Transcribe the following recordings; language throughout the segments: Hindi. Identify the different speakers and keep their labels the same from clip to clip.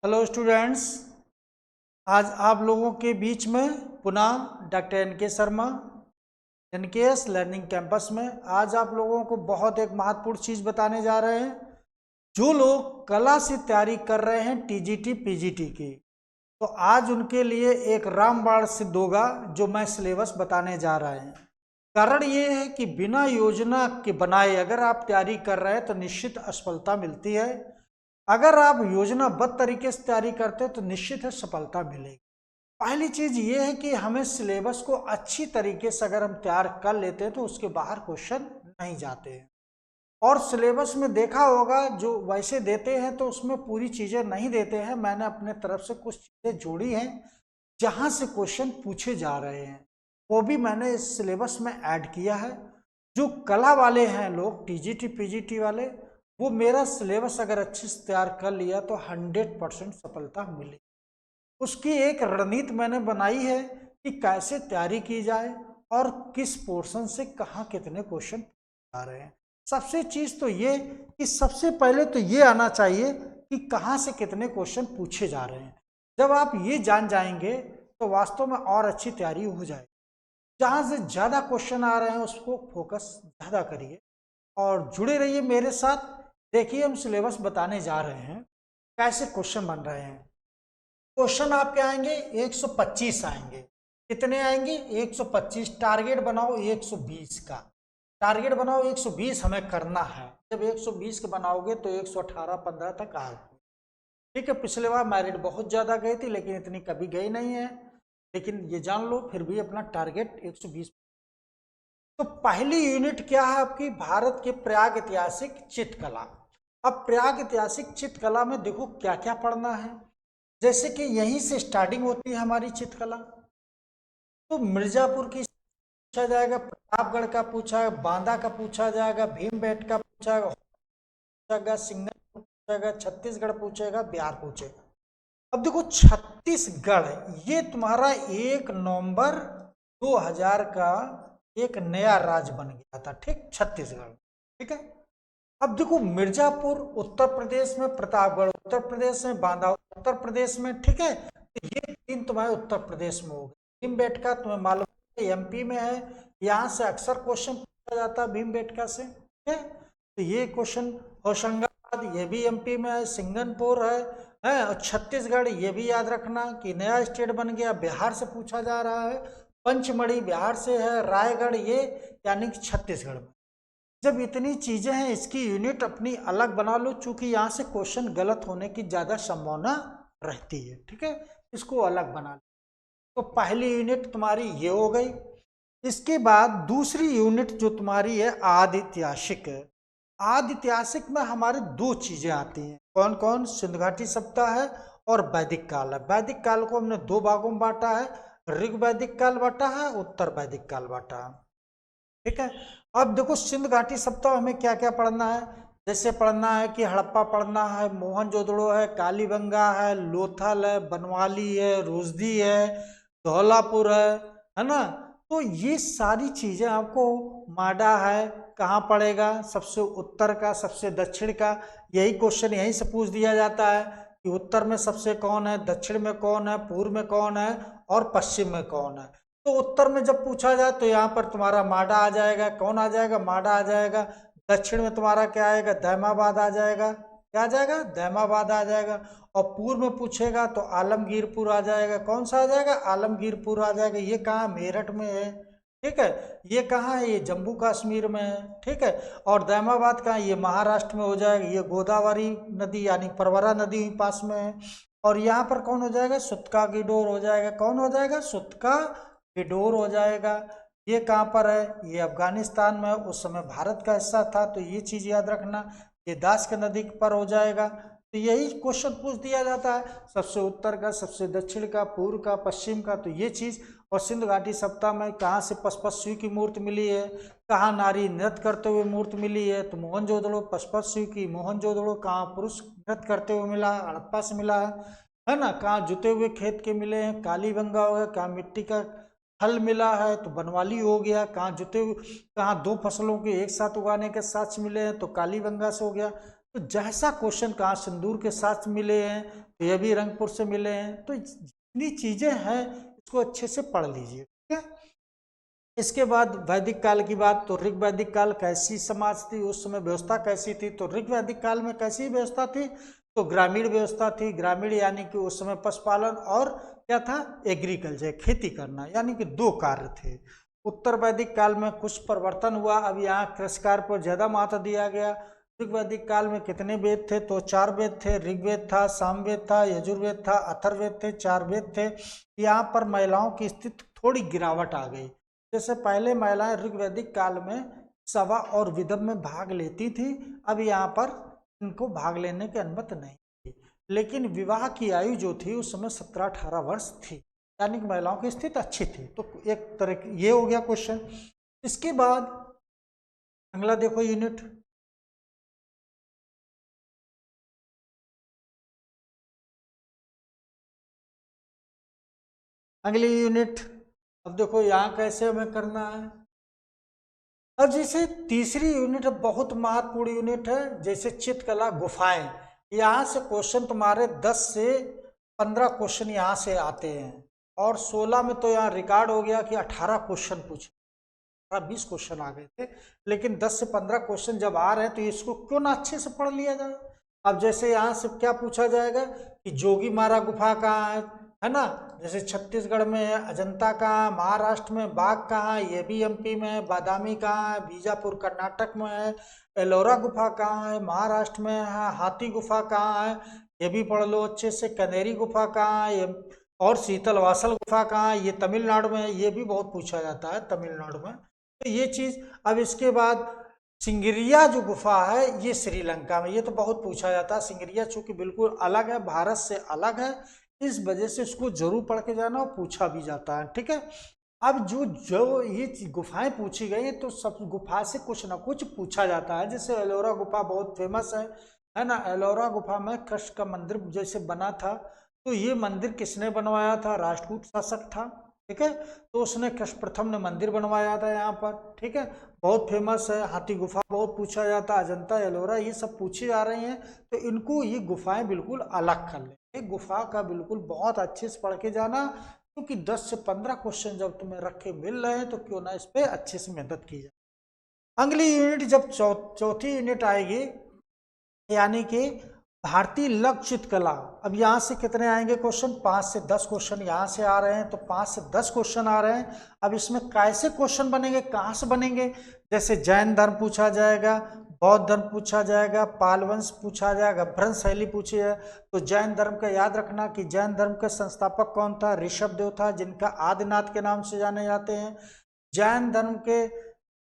Speaker 1: हेलो स्टूडेंट्स, आज आप लोगों के बीच में पुनः doctor N K. Sharma N K S. Learning campus में आज आप लोगों को बहुत एक महत्वपूर्ण चीज़ बताने जा रहे हैं। जो लोग कला से तैयारी कर रहे हैं टीजीटी पीजीटी की, तो आज उनके लिए एक रामबाण सिद्ध होगा जो मैं सिलेबस बताने जा रहा हैं। कारण ये है कि बिना योजना के बनाए अगर आप तैयारी कर रहे हैं तो निश्चित असफलता मिलती है। अगर आप योजनाबद्ध तरीके से तैयारी करते हो तो निश्चित है सफलता मिलेगी। पहली चीज ये है कि हमें सिलेबस को अच्छी तरीके से अगर हम तैयार कर लेते हैं तो उसके बाहर क्वेश्चन नहीं जाते हैं। और सिलेबस में देखा होगा जो वैसे देते हैं तो उसमें पूरी चीजें नहीं देते हैं। मैंने अपने तरफ से कुछ चीजें जोड़ी हैं जहां से क्वेश्चन पूछे जा रहे हैं, वो भी मैंने इस सिलेबस में ऐड किया है। जो कला वाले हैं लोग, टीजीटी पीजीटी वाले, वो मेरा सिलेबस अगर अच्छे से तैयार कर लिया तो 100% सफलता मिलेगी। उसकी एक रणनीति मैंने बनाई है कि कैसे तैयारी की जाए और किस पोर्शन से कहाँ कितने क्वेश्चन आ रहे हैं। सबसे चीज तो ये कि सबसे पहले तो ये आना चाहिए कि कहाँ से कितने क्वेश्चन पूछे जा रहे हैं। जब आप ये जान जाएंगे तो वास्तव में और अच्छी तैयारी हो जाएगी। जहाँ से ज़्यादा क्वेश्चन आ रहे हैं उसको फोकस ज़्यादा करिए और जुड़े रहिए मेरे साथ। देखिए, हम सिलेबस बताने जा रहे हैं कैसे क्वेश्चन बन रहे हैं। क्वेश्चन आपके आएंगे 125 आएंगे। कितने आएंगे? 125। टारगेट बनाओ 120 का। टारगेट बनाओ 120 हमें करना है। जब 120 के बनाओगे तो 118-15 तक आओगे। ठीक है, पिछले बार मेरिट बहुत ज़्यादा गई थी लेकिन इतनी कभी गई नहीं है। लेकिन ये जान लो फिर भी अपना टारगेट 120। तो पहली यूनिट क्या है आपकी? भारत के प्रयाग ऐतिहासिक चित्रकला। अब प्रयाग ऐतिहासिक चित्रकला में देखो क्या क्या पढ़ना है। जैसे कि यहीं से स्टार्टिंग होती है हमारी चित्रकला। तो मिर्जापुर की पूछा जाएगा, प्रतापगढ़ का पूछा है, बांदा का पूछा जाएगा, भीमबेट का पूछा सिंगन पूछेगा, छत्तीसगढ़ पूछेगा, बिहार पूछेगा। अब देखो छत्तीसगढ़ ये तुम्हारा 1 नवंबर 2000 का एक नया राज्य बन गया था। ठीक, छत्तीसगढ़। ठीक है। अब देखो मिर्जापुर उत्तर प्रदेश में, प्रतापगढ़ उत्तर प्रदेश में, बांदा उत्तर प्रदेश में। ठीक है, तो ये तीन तुम्हारे उत्तर प्रदेश में हो गए। भीमबेटका तुम्हें मालूम है एमपी में है। यहाँ से अक्सर क्वेश्चन पूछा जाता है भीमबेटका से। ठीक है, तो ये क्वेश्चन। होशंगाबाद ये भी एमपी में है, सिंगनपुर है और छत्तीसगढ़ ये भी याद रखना कि नया स्टेट बन गया, बिहार से पूछा जा रहा है। पंचमढ़ी बिहार से है, रायगढ़ ये यानी कि छत्तीसगढ़ में। जब इतनी चीजें हैं इसकी यूनिट अपनी अलग बना लो, चूंकि यहाँ से क्वेश्चन गलत होने की ज्यादा संभावना रहती है। ठीक है, इसको अलग बना लो। तो पहली यूनिट तुम्हारी ये हो गई। इसके बाद दूसरी यूनिट जो तुम्हारी है आदि ऐतिहासिक। आदि ऐतिहासिक में हमारे दो चीजें आती हैं। कौन कौन? सिंधु घाटी सभ्यता है और वैदिक काल है। वैदिक काल को हमने दो भागों में बांटा है, ऋग वैदिक काल बांटा है, उत्तर वैदिक काल बांटा है। ठीक है। अब देखो सिंधु घाटी सभ्यता हमें क्या क्या पढ़ना है। जैसे पढ़ना है कि हड़प्पा पढ़ना है, मोहनजोदड़ो है, कालीबंगा है, लोथल है, बनवाली है, रोजदी है, धौलापुर है ना। तो ये सारी चीजें आपको, माडा है कहाँ पड़ेगा, सबसे उत्तर का सबसे दक्षिण का। यही क्वेश्चन यहीं से पूछ दिया जाता है कि उत्तर में सबसे कौन है, दक्षिण में कौन है, पूर्व में कौन है और पश्चिम में कौन है। तो उत्तर में जब पूछा जाए तो यहाँ पर तुम्हारा माडा आ जाएगा। कौन आ जाएगा? माडा आ जाएगा। दक्षिण में तुम्हारा क्या आएगा? दैमाबाद आ जाएगा। क्या आ जाएगा? दैमाबाद आ जाएगा। और पूर्व में पूछेगा तो आलमगीरपुर आ जाएगा। कौन सा आ जाएगा? आलमगीरपुर आ जाएगा। ये कहाँ? मेरठ में है। ठीक है। ये कहाँ है? ये जम्मू कश्मीर में है। ठीक है। और दैमाबाद कहाँ? ये महाराष्ट्र में हो जाएगा। ये गोदावरी नदी यानी परवरा नदी पास में है। और यहाँ पर कौन हो जाएगा? सुतका गिडोर हो जाएगा। कौन हो जाएगा? सुतका गिडोर हो जाएगा। ये कहाँ पर है? ये अफगानिस्तान में है, उस समय भारत का हिस्सा था। तो ये चीज याद रखना। ये दास्क नदी पर हो जाएगा। तो यही क्वेश्चन पूछ दिया जाता है, सबसे उत्तर का, सबसे दक्षिण का, पूर्व का, पश्चिम का। तो ये चीज। और सिंधु घाटी सभ्यता में कहाँ से पशुपति की मूर्ति मिली है, कहाँ नारी नृत्य करते हुए मूर्ति मिली है, तो मोहनजोदड़ो पशुपति की। मोहनजोदड़ो कहाँ पुरुष नृत्य करते हुए मिला है? हड़प्पा से मिला है ना। कहाँ जुते हुए खेत के मिले हैं? कालीबंगा हो गया। कहाँ मिट्टी का हल मिला है? तो बनवाली हो गया। कहाँ जुते हुए, कहाँ दो फसलों के एक साथ उगाने के साक्ष्य मिले हैं? तो कालीबंगा से हो गया। तो जैसा क्वेश्चन कहाँ सिंदूर के साथ मिले हैं, तो ये भी रंगपुर से मिले हैं। तो जितनी चीजें हैं इसको अच्छे से पढ़ लीजिए, ठीक है। इसके बाद वैदिक काल की बात, तो ऋग वैदिक काल कैसी समाज थी, उस समय व्यवस्था कैसी थी। तो ऋग वैदिक काल में कैसी व्यवस्था थी, तो ग्रामीण व्यवस्था थी। ग्रामीण यानी कि उस समय पशुपालन और क्या था, एग्रीकल्चर, खेती करना, यानी कि दो कार्य थे। उत्तर वैदिक काल में कुछ परिवर्तन हुआ, अब यहाँ कृषि कार्य पर ज्यादा महत्व दिया गया। ऋग वैदिक काल में कितने वेद थे, तो 4 वेद थे। ऋग्वेद था, सामवेद था, यजुर्वेद था, अथर्ववेद थे, 4 वेद थे। यहाँ पर महिलाओं की स्थिति थोड़ी गिरावट आ गई। जैसे पहले महिलाएं ऋग्वैदिक काल में सभा और विदव में भाग लेती थी, अब यहाँ पर इनको भाग लेने की अनुमति नहीं थी। लेकिन विवाह की आयु जो थी उस समय 17-18 वर्ष थी, यानी कि महिलाओं की स्थिति अच्छी थी। तो एक तरह की ये हो गया क्वेश्चन। इसके बाद अगला देखो यूनिट, अगली यूनिट। अब देखो यहाँ कैसे हमें करना है। अब जैसे तीसरी यूनिट बहुत महत्वपूर्ण यूनिट है, जैसे चित्रकला गुफाएं। यहाँ से क्वेश्चन तुम्हारे 10 से 15 क्वेश्चन यहाँ से आते हैं, और 16 में तो यहाँ रिकॉर्ड हो गया कि 18 क्वेश्चन पूछे, 20 क्वेश्चन आ गए थे। लेकिन 10 से 15 क्वेश्चन जब आ रहे हैं तो इसको क्यों ना अच्छे से पढ़ लिया जाए। अब जैसे यहाँ से क्या पूछा जाएगा कि जोगी मारा गुफा कहाँ है ना। जैसे छत्तीसगढ़ में है, अजंता कहाँ है, महाराष्ट्र में बाघ कहाँ है, ये भी एमपी में है, बादामी कहाँ है, बीजापुर कर्नाटक में है, एलोरा गुफा कहाँ है, महाराष्ट्र में है, हाथी गुफा कहाँ है, ये भी पढ़ लो अच्छे से, कनेरी गुफा कहाँ है, और शीतल वासल गुफा कहाँ है, ये तमिलनाडु में है, ये भी बहुत पूछा जाता है तमिलनाडु में। तो ये चीज। अब इसके बाद सिंगरिया जो गुफा है ये श्रीलंका में, ये तो बहुत पूछा जाता है। सिंगरिया चूंकि बिल्कुल अलग है, भारत से अलग है, इस वजह से इसको जरूर पढ़ के जाना और पूछा भी जाता है, ठीक है। अब जो जो ये गुफाएं पूछी गई तो सब गुफा से कुछ ना कुछ पूछा जाता है। जैसे एलोरा गुफा बहुत फेमस है ना। एलोरा गुफा में कृष्ण का मंदिर जैसे बना था, तो ये मंदिर किसने बनवाया था, राष्ट्रकूट शासक था, ठीक है। तो उसने कृष्ण प्रथम ने मंदिर बनवाया था यहाँ पर, ठीक है। बहुत फेमस है। हाथी गुफा बहुत पूछा जाता है, अजंता एलोरा ये सब पूछी जा रही हैं। तो इनको ये गुफाएं बिल्कुल अलग कर लें, गुफा का बिल्कुल बहुत अच्छे से पढ़ के जाना, क्योंकि 10 से 15 क्वेश्चन जब तुम्हें रखे मिल रहे हैं तो क्यों ना इस पर अच्छे से मेहनत की जाए। अगली यूनिट जब चौथी यूनिट आएगी, यानी कि भारतीय लघु चित्रकला। अब यहाँ से कितने आएंगे क्वेश्चन, 5 से 10 क्वेश्चन यहाँ से आ रहे हैं, तो 5 से 10 क्वेश्चन आ रहे हैं। अब इसमें कैसे क्वेश्चन बनेंगे, कहाँ से बनेंगे, जैसे जैन धर्म पूछा जाएगा, बौद्ध धर्म पूछा जाएगा, पाल वंश पूछा जाएगा, भ्रंश शैली पूछी है। तो जैन धर्म का याद रखना कि जैन धर्म का संस्थापक कौन था, ऋषभदेव था, जिनका आदिनाथ के नाम से जाने जाते हैं। जैन धर्म के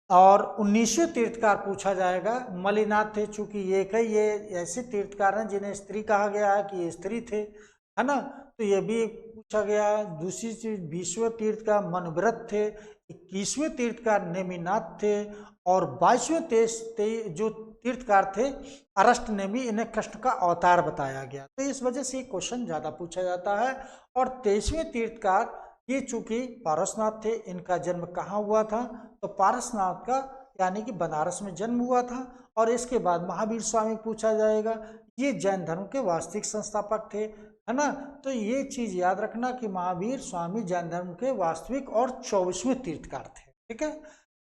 Speaker 1: और 19वें तीर्थकार पूछा जाएगा, मलिनाथ थे, चूंकि ये ऐसे तीर्थकार हैं जिन्हें स्त्री कहा गया है कि ये स्त्री थे, है ना। तो ये भी पूछा गया है। दूसरी चीज 20वें तीर्थकार मनव्रत थे, 21वें तीर्थकार नेमिनाथ थे, और 22वें जो तीर्थकार थे अरष्ट नेमि, इन्हें कृष्ण का अवतार बताया गया। तो इस वजह से ये क्वेश्चन ज्यादा पूछा जाता है। और 23वें तीर्थकार ये चूंकि पारसनाथ थे, इनका जन्म कहाँ हुआ था, तो पारसनाथ का यानी कि बनारस में जन्म हुआ था। और इसके बाद महावीर स्वामी पूछा जाएगा, ये जैन धर्म के वास्तविक संस्थापक थे, है ना। तो ये चीज याद रखना कि महावीर स्वामी जैन धर्म के वास्तविक और 24वें तीर्थकार थे, ठीक है।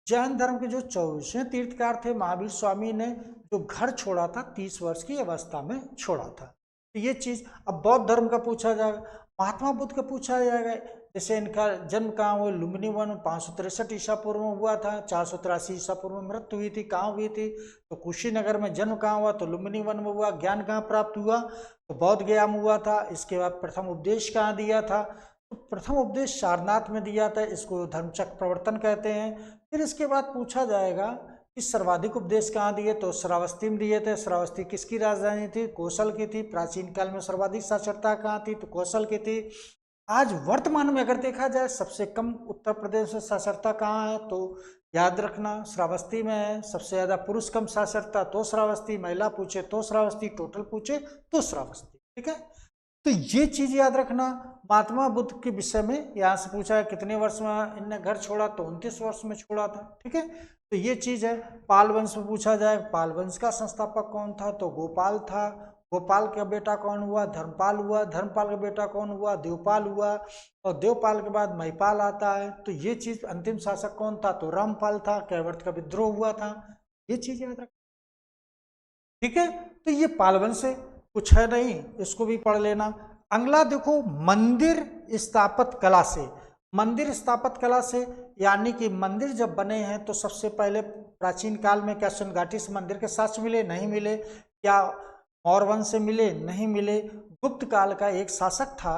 Speaker 1: जैन धर्म के जो 24वें तीर्थकार थे, महावीर स्वामी ने जो घर छोड़ा था 30 वर्ष की अवस्था में छोड़ा था। तो ये चीज। अब बौद्ध धर्म का पूछा जाएगा, महात्मा बुद्ध का पूछा जाएगा, जैसे इनका जन्म कहाँ हुआ, लुम्बिनी वन में 563 ईसा पूर्व में हुआ था, 483 ईसा पूर्व में मृत्यु हुई थी, कहाँ हुई थी, तो कुशीनगर में जन्म कहाँ हुआ, तो लुम्बिनी वन में हुआ। ज्ञान कहाँ प्राप्त हुआ, तो बौद्ध गया में हुआ था। इसके बाद प्रथम उपदेश कहाँ दिया था, तो प्रथम उपदेश सारनाथ में दिया था, इसको धर्मचक्र प्रवर्तन कहते हैं। फिर इसके बाद पूछा जाएगा कि सर्वाधिक उपदेश कहाँ दिए, तो श्रावस्ती में दिए थे। श्रावस्ती किसकी राजधानी थी, कौशल की थी। प्राचीन काल में सर्वाधिक साक्षरता कहाँ थी, तो कौशल की थी। आज वर्तमान में अगर देखा जाए सबसे कम उत्तर प्रदेश में साक्षरता कहाँ है, तो याद रखना श्रावस्ती में है। सबसे ज्यादा पुरुष कम साक्षरता तो श्रावस्ती, महिला पूछे तो श्रावस्ती, टोटल पूछे तो श्रावस्ती, ठीक है। तो ये चीज याद रखना। महात्मा बुद्ध के विषय में यहाँ से पूछा है कितने वर्ष में इनने घर छोड़ा, तो 29 वर्ष में छोड़ा था, ठीक है। तो ये चीज है। पाल वंश में पूछा जाए, पाल वंश का संस्थापक कौन था, तो गोपाल था। गोपाल का बेटा कौन हुआ, धर्मपाल हुआ। धर्मपाल का बेटा कौन हुआ, देवपाल हुआ। और देवपाल के बाद महिपाल आता है। तो ये चीज, अंतिम शासक कौन था, तो रामपाल था। कैवर्त का विद्रोह हुआ था। ये चीज याद रख, ठीक है। तो ये पाल वंश है, कुछ है नहीं, इसको भी पढ़ लेना। अगला देखो, मंदिर स्थापत कला से। मंदिर स्थापत कला से यानी कि मंदिर जब बने हैं तो सबसे पहले प्राचीन काल में क्या सुनघाटी से मंदिर के साक्ष्य मिले, नहीं मिले। क्या मौर्य वंश से मिले, नहीं मिले। गुप्त काल का एक शासक था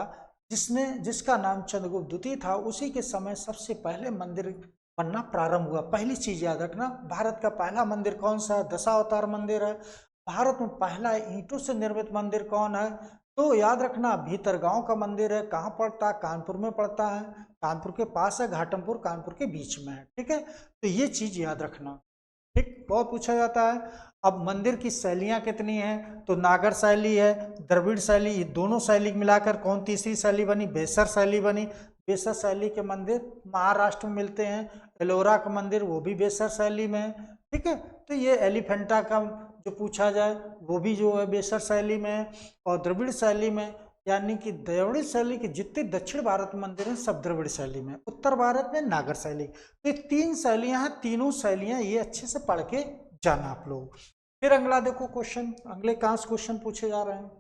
Speaker 1: जिसका नाम चंद्रगुप्त द्वितीय था, उसी के समय सबसे पहले मंदिर बनना प्रारंभ हुआ। पहली चीज याद रखना, भारत का पहला मंदिर कौन सा है, दशावतार मंदिर है। भारत में पहला ईंटों से निर्मित मंदिर कौन है, तो याद रखना भीतरगांव का मंदिर है। कहाँ पड़ता है, कानपुर में पड़ता है। कानपुर के पास है, घाटमपुर कानपुर के बीच में है, ठीक है। तो ये चीज याद रखना, ठीक, बहुत पूछा जाता है। अब मंदिर की शैलियां कितनी हैं, तो नागर शैली है, द्रविड़ शैली, ये दोनों शैली मिलाकर कौन तीसरी शैली बनी, बेसर शैली बनी। बेसर शैली के मंदिर महाराष्ट्र में मिलते हैं। एलोरा का मंदिर वो भी बेसर शैली में है, ठीक है। तो ये एलिफेंटा का जो पूछा जाए वो भी जो है बेसर शैली में है। और द्रविड़ शैली में, यानी कि द्रविड़ शैली के जितने दक्षिण भारत में मंदिर हैं सब द्रविड़ शैली में, उत्तर भारत में नागर शैली। तो ये तीन शैलियां हैं, तीनों शैलियां ये अच्छे से पढ़ के जाना आप लोग। फिर अगला देखो क्वेश्चन, अगले कहाँ से क्वेश्चन पूछे जा रहे हैं।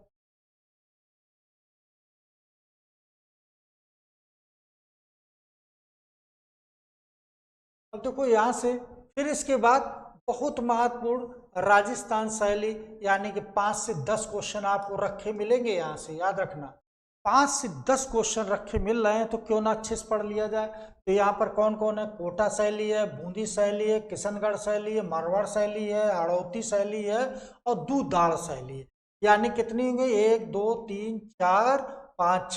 Speaker 1: अब देखो यहां से, फिर इसके बाद बहुत महत्वपूर्ण राजस्थान शैली, यानी कि 5 से 10 क्वेश्चन आपको रखे मिलेंगे यहाँ से, याद रखना 5 से 10 क्वेश्चन रखे मिल रहे हैं, तो क्यों ना अच्छे से पढ़ लिया जाए। तो यहाँ पर कौन कौन है, कोटा शैली है, बूंदी शैली है, किशनगढ़ शैली है, मारवाड़ शैली है, हाड़ौती शैली है और दूधाड़ शैली है। यानी कितनी होंगी, 1 2 3 4 5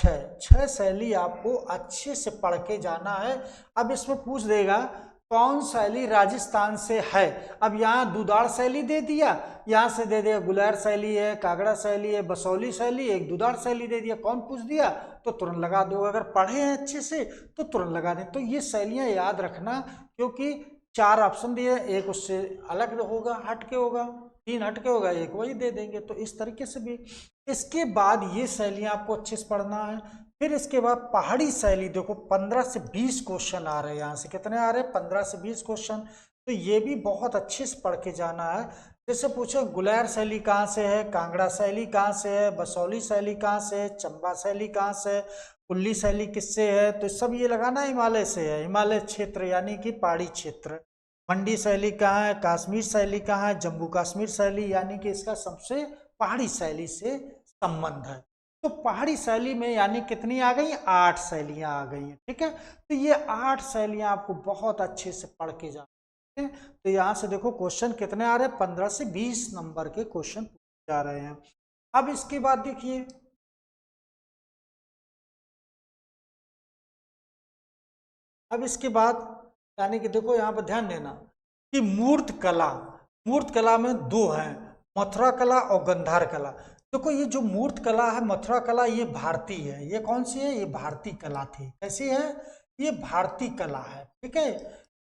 Speaker 1: 6 शैली आपको अच्छे से पढ़ के जाना है। अब इसमें पूछ देगा कौन शैली राजस्थान से है। अब यहाँ दुधाड़ शैली दे दिया, यहाँ से दे दिया गुलैर शैली है, कागड़ा शैली है, बसौली शैली, एक दुधाड़ शैली दे दिया। कौन पूछ दिया तो तुरंत लगा दो, अगर पढ़े हैं अच्छे से तो तुरंत लगा दें। तो ये शैलियाँ याद रखना, क्योंकि 4 ऑप्शन दिए, एक उससे अलग होगा, हट के होगा, 3 हट के होगा, एक वही दे देंगे। तो इस तरीके से भी इसके बाद ये शैलियाँ आपको अच्छे से पढ़ना है। फिर इसके बाद पहाड़ी शैली, देखो 15 से 20 क्वेश्चन आ रहे हैं, यहाँ से कितने आ रहे हैं, 15 से 20 क्वेश्चन। तो ये भी बहुत अच्छे से पढ़ के जाना है। जैसे पूछो गुलैर शैली कहाँ से है, कांगड़ा शैली कहाँ से है, बसौली शैली कहाँ से है, चंबा शैली कहाँ से है, कुल्ली शैली किससे है, तो सब ये लगाना हिमालय से है, हिमालय क्षेत्र यानी कि पहाड़ी क्षेत्र। मंडी शैली कहाँ है, कश्मीर शैली कहाँ है, जम्मू कश्मीर शैली, यानी कि इसका सबसे पहाड़ी शैली से संबंध है। तो पहाड़ी शैली में यानी कितनी आ गई, 8 शैलियां आ गई हैं, ठीक है। तो ये 8 शैलियां आपको बहुत अच्छे से पढ़ के जाना है। तो यहां से देखो क्वेश्चन कितने आ रहे हैं, 15 से 20 नंबर के क्वेश्चन पूछे जा रहे हैं। अब इसके बाद देखिए, अब इसके बाद यानी कि देखो यहाँ पर ध्यान देना कि मूर्त कला में 2 हैं, मथुरा कला और गंधार कला। देखो ये जो मूर्त कला है, मथुरा कला, ये भारतीय है। ये कौन सी है, ये भारतीय कला थी। कैसी है, ये भारतीय कला है, ठीक है,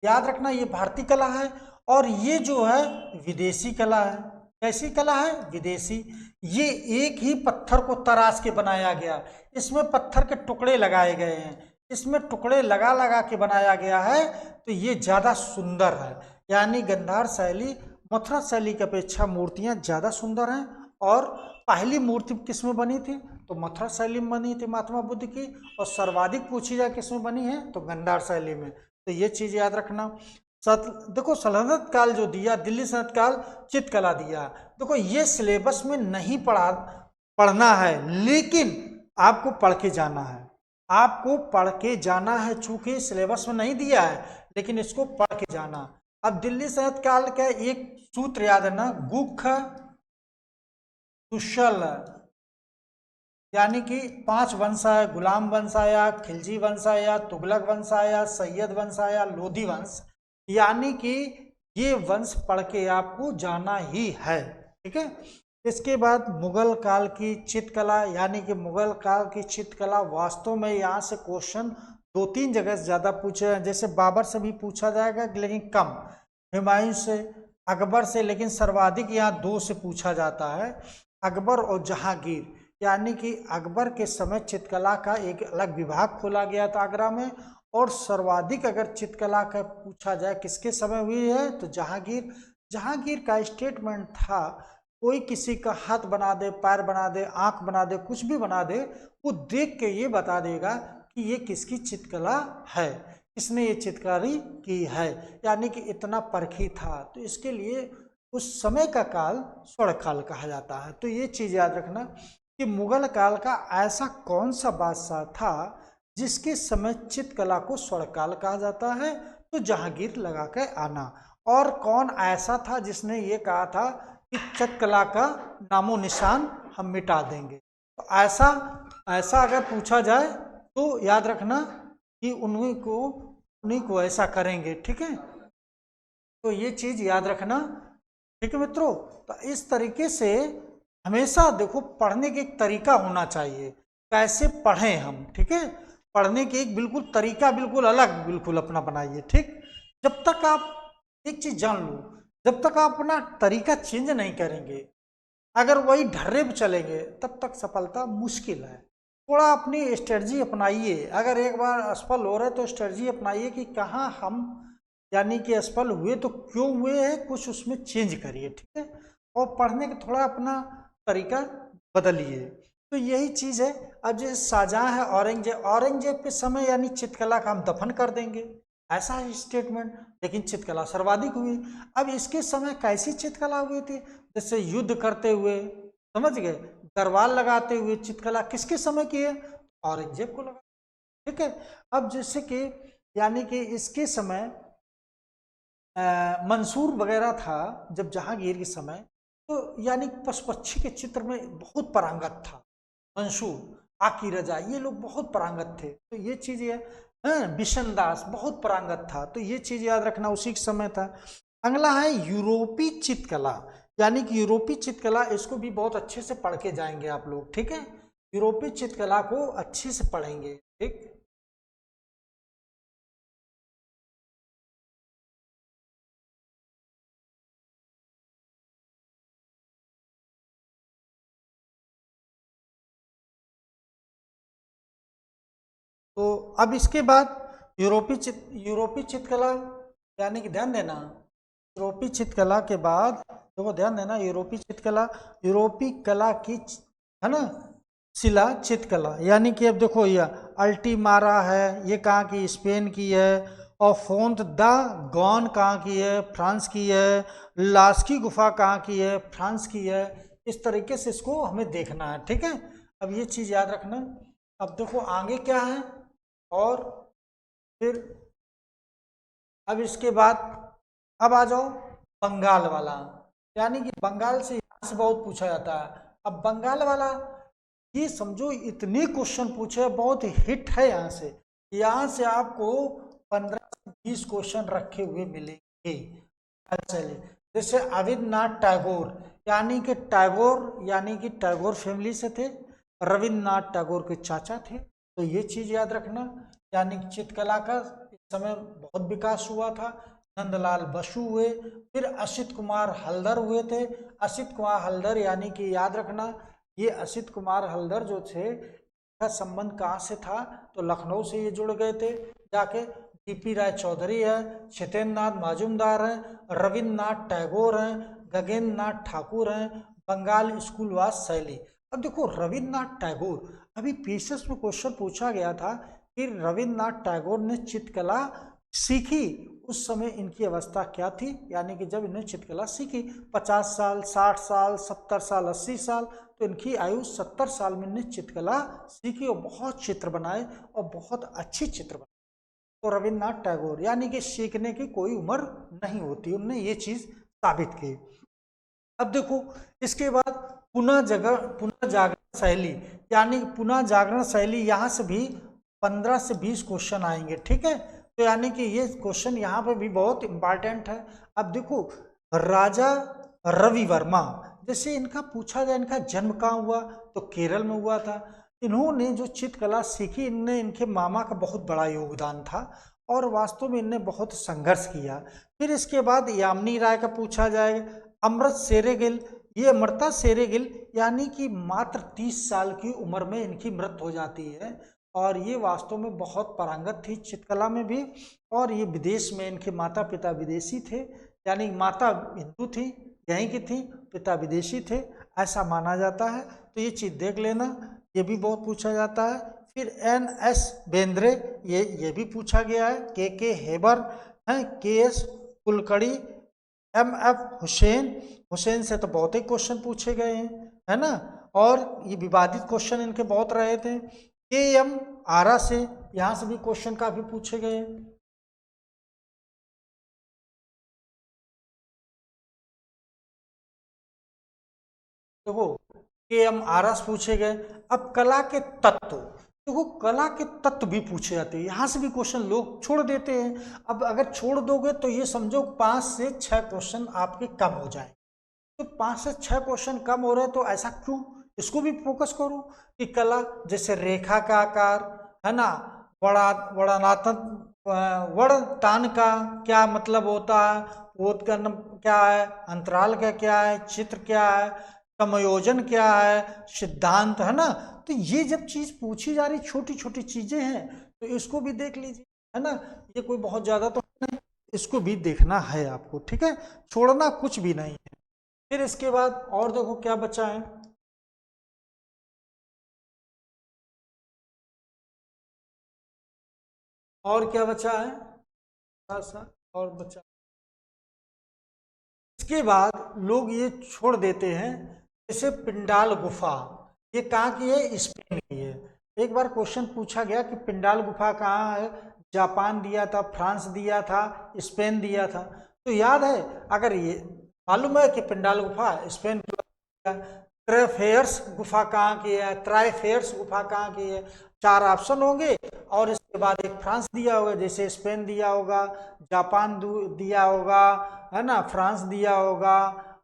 Speaker 1: याद रखना ये भारतीय कला है। और ये जो है विदेशी कला है। कैसी कला है, विदेशी। ये एक ही पत्थर को तराश के बनाया गया, इसमें पत्थर के टुकड़े लगाए गए हैं, इसमें टुकड़े लगा लगा के बनाया गया है, तो ये ज्यादा सुंदर है। यानी गंधार शैली मथुरा शैली की अपेक्षा मूर्तियां ज्यादा सुंदर हैं। और पहली मूर्ति किसमें बनी थी, तो मथुरा शैली में बनी थी महात्मा बुद्ध की। और सर्वाधिक पूछी जाए किसमें बनी है, तो गंधार शैली में। तो ये चीज याद रखना। देखो सल्तनत काल जो दिया, दिल्ली सल्तनत काल चित्रकला दिया। देखो ये सिलेबस में नहीं पढ़ना है, लेकिन आपको पढ़ के जाना है, आपको पढ़ के जाना है। चूंकि सिलेबस में नहीं दिया है, लेकिन इसको पढ़ के जाना। अब दिल्ली सल्तनत काल का एक सूत्र याद है ना, गुख तुशल, यानी कि 5 वंश आया, गुलाम वंश आया, खिलजी वंश आया, तुगलक वंश आया, सैयद वंश आया, लोधी वंश। यानी कि ये वंश पढ़ के आपको जाना ही है, ठीक है। इसके बाद मुगल काल की चित्रकला, यानी कि मुगल काल की चित्रकला वास्तव में यहाँ से क्वेश्चन 2-3 जगह से ज्यादा पूछे हैं। जैसे बाबर से भी पूछा जाएगा लेकिन कम, हुमायूं से, अकबर से, लेकिन सर्वाधिक यहाँ दो से पूछा जाता है, अकबर और जहांगीर। यानी कि अकबर के समय चित्रकला का एक अलग विभाग खोला गया था आगरा में, और सर्वाधिक अगर चित्रकला का पूछा जाए किसके समय हुई है तो जहांगीर। जहांगीर का स्टेटमेंट था, कोई किसी का हाथ बना दे, पैर बना दे, आंख बना दे, कुछ भी बना दे, वो देख के ये बता देगा कि ये किसकी चित्रकला है, किसने ये चित्रकारी की है। यानी कि इतना परखी था। तो इसके लिए उस समय का काल स्वर्ण काल कहा जाता है। तो ये चीज याद रखना कि मुगल काल का ऐसा कौन सा बादशाह था जिसके समय चित्रकला को स्वर्ण काल कहा जाता है, तो जहांगीर लगा के आना। और कौन ऐसा था जिसने ये कहा था कि चित्रकला का नामो निशान हम मिटा देंगे। तो ऐसा अगर पूछा जाए तो याद रखना कि उन्हीं को ऐसा करेंगे। ठीक है, तो ये चीज याद रखना। ठीक है मित्रों, तो इस तरीके से हमेशा देखो पढ़ने का एक तरीका होना चाहिए, कैसे पढ़ें हम। ठीक है, पढ़ने के एक बिल्कुल तरीका बिल्कुल अलग बिल्कुल अपना बनाइए। ठीक, जब तक आप एक चीज जान लो, जब तक आप अपना तरीका चेंज नहीं करेंगे, अगर वही ढर्रे पे चलेंगे, तब तक सफलता मुश्किल है। थोड़ा अपनी स्ट्रेटजी अपनाइए। अगर एक बार असफल हो रहे तो स्ट्रेटजी अपनाइए कि कहाँ हम यानी कि असफल हुए तो क्यों हुए हैं, कुछ उसमें चेंज करिए। ठीक है, और पढ़ने का थोड़ा अपना तरीका बदलिए। तो यही चीज़ है। अब जैसे शाहजहां है औरंगजेब, औरंगजेब के समय यानी चित्रकला का हम दफन कर देंगे, ऐसा है स्टेटमेंट, लेकिन चित्रकला सर्वाधिक हुई। अब इसके समय कैसी चित्रकला हुई थी, जैसे युद्ध करते हुए, समझ गए, दरबार लगाते हुए चित्रकला किसके समय की है, औरंगजेब को लगा। ठीक है, अब जैसे कि यानी कि इसके समय मंसूर वगैरह था जब जहांगीर के समय, तो यानी पशु पक्षी के चित्र में बहुत पारंगत था मंसूर, आकी रजा, ये लोग बहुत पारंगत थे। तो ये चीज है, बिशन दास बहुत पारंगत था। तो ये चीज याद रखना, उसी के समय था। अगला है यूरोपीय चित्रकला, यानी कि यूरोपीय चित्रकला, इसको भी बहुत अच्छे से पढ़ के जाएंगे आप लोग। ठीक है, यूरोपीय चित्रकला को अच्छे से पढ़ेंगे। ठीक, तो अब इसके बाद यूरोपीय चित्रकला, यानी कि ध्यान देना, यूरोपीय चित्रकला के बाद देखो ध्यान देना, यूरोपीय चित्रकला, यूरोपीय कला की है ना, शिला चित्रकला, यानी कि अब देखो ये अल्टीमारा है, ये कहाँ की, स्पेन की है। और फोंत द गॉन कहाँ की है, फ्रांस की है। लास्की गुफा कहाँ की है, फ्रांस की है। इस तरीके से इसको हमें देखना है। ठीक है, अब ये चीज याद रखना। अब देखो आगे क्या है, और फिर अब इसके बाद अब आ जाओ बंगाल वाला, यानी कि बंगाल से यहाँ से बहुत पूछा जाता है। अब बंगाल वाला ये समझो इतने क्वेश्चन पूछे, बहुत हिट है यहाँ से। यहाँ से आपको 15 से 20 क्वेश्चन रखे हुए मिलेंगे। चलिए, जैसे अविन्द्रनाथ टैगोर, यानी कि टैगोर फैमिली से थे, रविन्द्रनाथ टैगोर के चाचा थे। तो ये चीज याद रखना। यानी कि चित्रकला का इस समय बहुत विकास हुआ था। नंदलाल बसु हुए, फिर असित कुमार हल्दर हुए थे। असित कुमार हल्दर यानी कि याद रखना, ये असित कुमार हल्दर जो थे, का संबंध कहाँ से था, तो लखनऊ से ये जुड़ गए थे जाके। टीपी राय चौधरी है, छितेंद्र नाथ मजूमदार हैं, रविन्द्रनाथ टैगोर हैं, गगनेन्द्र नाथ ठाकुर हैं। बंगाल स्कूलवास शैली। अब देखो रविन्द्रनाथ टैगोर, अभी पीसीएस में क्वेश्चन पूछा गया था कि रविन्द्रनाथ टैगोर ने चित्रकला सीखी, उस समय इनकी अवस्था क्या थी, यानी कि जब इन्हें चित्रकला सीखी 50 साल, 60 साल, 70 साल, 80 साल, तो इनकी आयु 70 साल में इन्हें चित्रकला सीखी और बहुत चित्र बनाए और बहुत अच्छी चित्र बनाए। तो रविन्द्रनाथ टैगोर, यानी कि सीखने की कोई उम्र नहीं होती, उनने ये चीज साबित की। अब देखो इसके बाद पुनः जागरण शैली, यानी पुनः जागरण शैली, यहाँ से भी 15 से 20 क्वेश्चन आएंगे। ठीक है, तो यानी कि ये क्वेश्चन यहाँ पे भी बहुत इंपॉर्टेंट है। अब देखो राजा रवि वर्मा, जैसे इनका पूछा जाए इनका जन्म कहाँ हुआ, तो केरल में हुआ था। इन्होंने जो चित्रकला सीखी, इनने इनके मामा का बहुत बड़ा योगदान था, और वास्तव में इनने बहुत संघर्ष किया। फिर इसके बाद यामिनी राय का पूछा जाएगा। अमृत शेरगिल, ये अमृता शेरगिल यानी कि मात्र 30 साल की उम्र में इनकी मृत्यु हो जाती है, और ये वास्तव में बहुत पारंगत थी चित्रकला में भी, और ये विदेश में, इनके माता पिता विदेशी थे, यानी माता हिंदू थी, यहीं की थी, पिता विदेशी थे, ऐसा माना जाता है। तो ये चीज़ देख लेना, ये भी बहुत पूछा जाता है। फिर NS बेंद्रे, ये भी पूछा गया है। के हेबर हैं, KS कुलकर्णी, MF हुसैन से तो बहुत ही क्वेश्चन पूछे गए हैं, है ना, और ये विवादित क्वेश्चन इनके बहुत रहे थे। KM आरा से, यहाँ से भी क्वेश्चन काफी पूछे गए। देखो KM आरा से पूछे गए। अब कला के तत्व, देखो कला के तत्व भी पूछे जाते हैं, यहाँ से भी क्वेश्चन लोग छोड़ देते हैं। अब अगर छोड़ दोगे तो ये समझो 5 से 6 क्वेश्चन आपके कम हो जाए। तो 5 से 6 क्वेश्चन कम हो रहे हैं, तो ऐसा क्यों, इसको भी फोकस करो कि कला, जैसे रेखा का आकार, है ना, वर्णतान का क्या मतलब होता है, पोतकर्ण क्या है, अंतराल का क्या है, चित्र क्या है, समायोजन क्या है, सिद्धांत, है ना। तो ये जब चीज पूछी जा रही, छोटी छोटी चीजें हैं, तो इसको भी देख लीजिए, है ना। ये कोई बहुत ज्यादा तो नहीं, इसको भी देखना है आपको, ठीक है, छोड़ना कुछ भी नहीं है। फिर इसके बाद और देखो क्या बचा है, और क्या बचा है, साथ साथ और बचा। इसके बाद लोग ये छोड़ देते हैं, जैसे पिंडाल गुफा, ये कहाँ की है, स्पेन की है। एक बार क्वेश्चन पूछा गया कि पिंडाल गुफा कहाँ है, जापान दिया था, फ्रांस दिया था, स्पेन दिया था। तो याद है, अगर ये मालूम है कि पिंडाल गुफा स्पेन की है, ट्राइफेयर्स गुफा कहाँ की है, ट्राइफेयर्स गुफा कहाँ की है, 4 ऑप्शन होंगे, और इसके बाद एक फ्रांस दिया होगा, जैसे स्पेन दिया होगा, जापान दिया होगा, है ना, फ्रांस दिया होगा,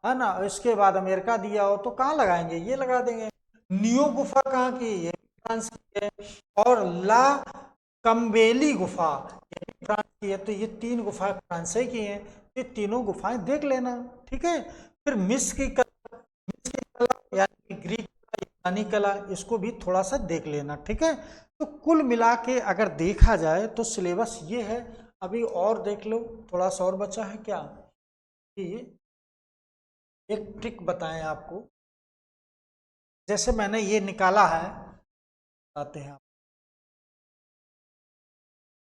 Speaker 1: है ना, इसके बाद अमेरिका दिया हो, तो कहाँ लगाएंगे, ये लगा देंगे। नियो गुफा कहाँ की है, फ्रांस की है, और ला कम्बेली गुफा ये भी फ्रांस की है। तो ये 3 गुफाएं फ्रांस की हैं, ये तीनों गुफाएं देख लेना, ठीक है। फिर मिस्र की कला यानी ग्रीक कला, यूनानी कला, इसको भी थोड़ा सा देख लेना, ठीक है। तो कुल मिला के अगर देखा जाए तो सिलेबस ये है। अभी और देख लो, थोड़ा सा और बचा है क्या, कि एक ट्रिक बताएं आपको, जैसे मैंने ये निकाला है, आते हैं।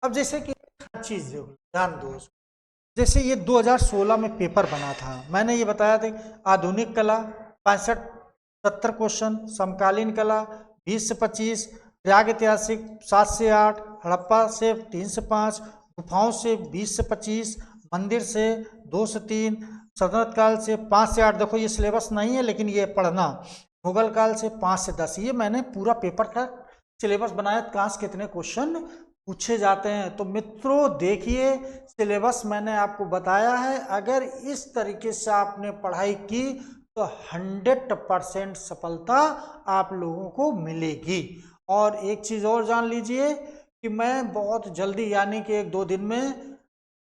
Speaker 1: अब जैसे कि हर चीज देखो, ध्यान दो, जैसे ये 2016 में पेपर बना था, मैंने ये बताया था, आधुनिक कला 65-70 क्वेश्चन, समकालीन कला 20 से 25, प्राग ऐतिहासिक 7 से 8, हड़प्पा से 3 से 5, गुफाओं से 20 से 25, मंदिर से 2 से 3, सल्तनत काल से 5 से 8। देखो ये सिलेबस नहीं है, लेकिन ये पढ़ना। मुगल काल से 5 से 10, ये मैंने पूरा पेपर का सिलेबस बनाया, कहाँ से कितने क्वेश्चन पूछे जाते हैं। तो मित्रों देखिए, सिलेबस मैंने आपको बताया है, अगर इस तरीके से आपने पढ़ाई की तो 100% सफलता आप लोगों को मिलेगी। और एक चीज़ और जान लीजिए कि मैं बहुत जल्दी, यानी कि 1-2 दिन में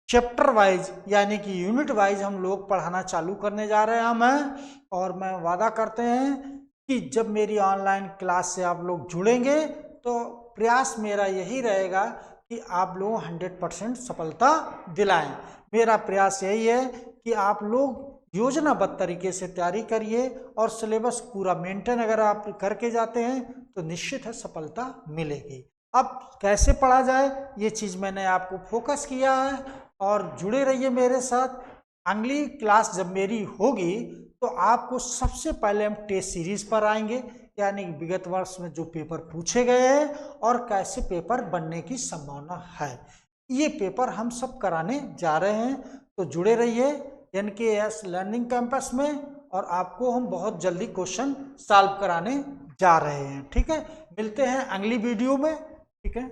Speaker 1: चैप्टर वाइज यानी कि यूनिट वाइज हम लोग पढ़ाना चालू करने जा रहे हैं हमें। और मैं वादा करते हैं कि जब मेरी ऑनलाइन क्लास से आप लोग जुड़ेंगे तो प्रयास मेरा यही रहेगा कि आप लोग 100% सफलता दिलाएं। मेरा प्रयास यही है कि आप लोग योजनाबद्ध तरीके से तैयारी करिए, और सिलेबस पूरा मेंटेन अगर आप करके जाते हैं तो निश्चित है सफलता मिलेगी। अब कैसे पढ़ा जाए ये चीज़ मैंने आपको फोकस किया है, और जुड़े रहिए मेरे साथ। अगली क्लास जब मेरी होगी तो आपको सबसे पहले हम टेस्ट सीरीज पर आएंगे, यानी विगत वर्ष में जो पेपर पूछे गए हैं और कैसे पेपर बनने की संभावना है, ये पेपर हम सब कराने जा रहे हैं। तो जुड़े रहिए NKS लर्निंग कैंपस में, और आपको हम बहुत जल्दी क्वेश्चन सॉल्व कराने जा रहे हैं, ठीक है। मिलते हैं अगली वीडियो में, ठीक है।